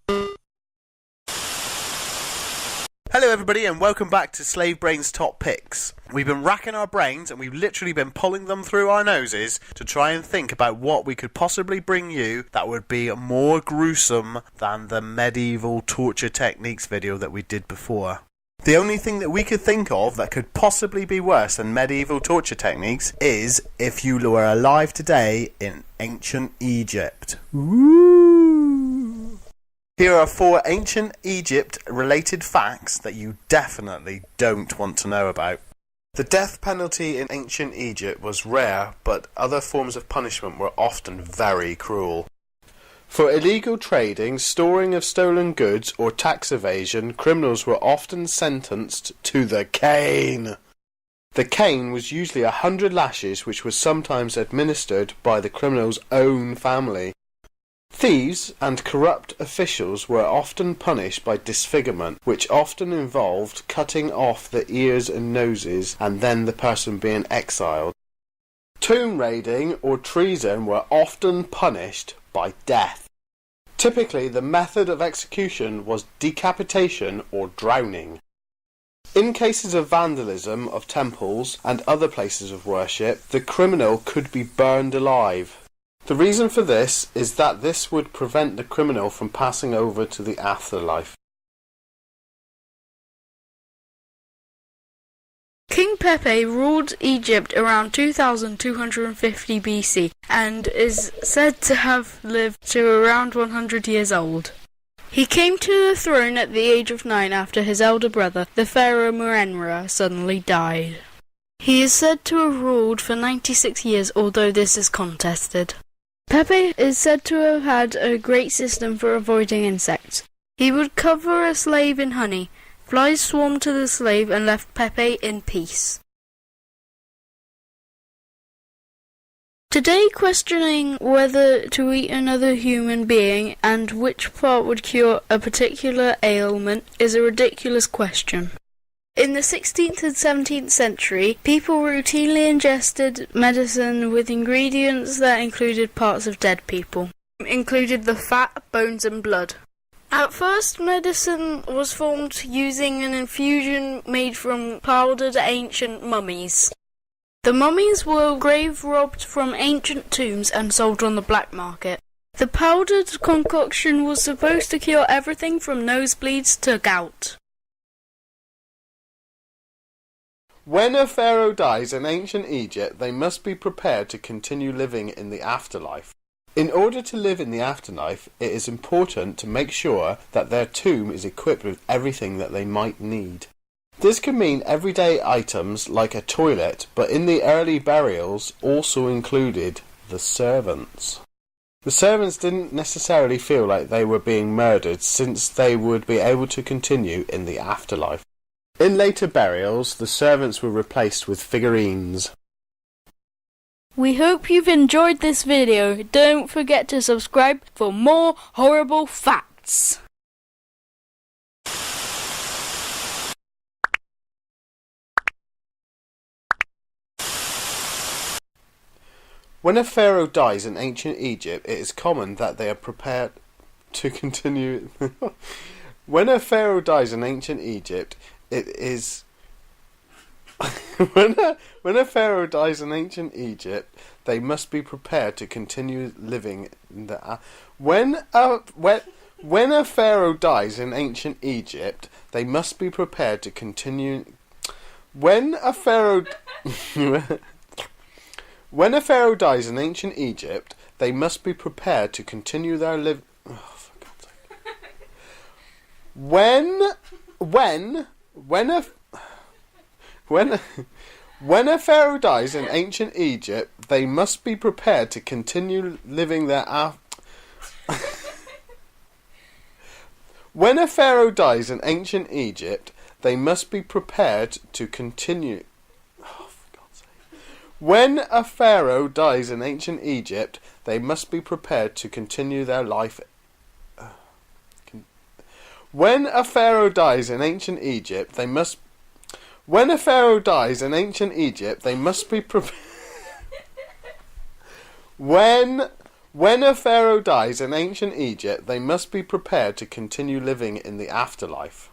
Hello everybody and welcome back to Slave Brain's Top Picks. We've been racking our brains and we've literally been pulling them through our noses to try and think about what we could possibly bring you that would be more gruesome than the medieval torture techniques video that we did before. The only thing that we could think of that could possibly be worse than medieval torture techniques is if you were alive today in ancient Egypt. Woo! Here are 4 ancient Egypt-related facts that you definitely don't want to know about. The death penalty in ancient Egypt was rare, but other forms of punishment were often very cruel. For illegal trading, storing of stolen goods, or tax evasion, criminals were often sentenced to the cane. The cane was usually 100 lashes, which was sometimes administered by the criminal's own family. Thieves and corrupt officials were often punished by disfigurement, which often involved cutting off the ears and noses and then the person being exiled. Tomb raiding or treason were often punished by death. Typically, the method of execution was decapitation or drowning. In cases of vandalism of temples and other places of worship, the criminal could be burned alive. The reason for this is that this would prevent the criminal from passing over to the afterlife. King Pepe ruled Egypt around 2250 BC and is said to have lived to around 100 years old. He came to the throne at the age of 9 after his elder brother, the pharaoh Merenra, suddenly died. He is said to have ruled for 96 years, although this is contested. Pepe is said to have had a great system for avoiding insects. He would cover a slave in honey. Flies swarmed to the slave and left Pepe in peace. Today, questioning whether to eat another human being and which part would cure a particular ailment is a ridiculous question. In the 16th and 17th century, people routinely ingested medicine with ingredients that included parts of dead people, included the fat, bones and blood. At first, medicine was formed using an infusion made from powdered ancient mummies. The mummies were grave robbed from ancient tombs and sold on the black market. The powdered concoction was supposed to cure everything from nosebleeds to gout. When a pharaoh dies in ancient Egypt, they must be prepared to continue living in the afterlife. In order to live in the afterlife, it is important to make sure that their tomb is equipped with everything that they might need. This can mean everyday items like a toilet, but in the early burials also included the servants. The servants didn't necessarily feel like they were being murdered, since they would be able to continue in the afterlife. In later burials, the servants were replaced with figurines. We hope you've enjoyed this video. Don't forget to subscribe for more horrible facts. When a pharaoh dies in ancient Egypt, it is common that they are prepared to continue. When a pharaoh dies in ancient Egypt, it is when a pharaoh dies in ancient Egypt, they must be prepared to continue living in the. When a pharaoh dies in ancient Egypt, they must be prepared to continue. When a pharaoh when a pharaoh dies in ancient Egypt, they must be prepared to continue their live. Oh, for God's sake. When a pharaoh dies in ancient Egypt, they must be prepared to continue living their. When a pharaoh dies in ancient Egypt, they must be prepared to continue. Oh, for God's sake. When a pharaoh dies in ancient Egypt, they must be prepared to continue their life. When a pharaoh dies in ancient Egypt, they must. When a pharaoh dies in ancient Egypt, they must be prepared. When When a pharaoh dies in ancient Egypt, they must be prepared to continue living in the afterlife.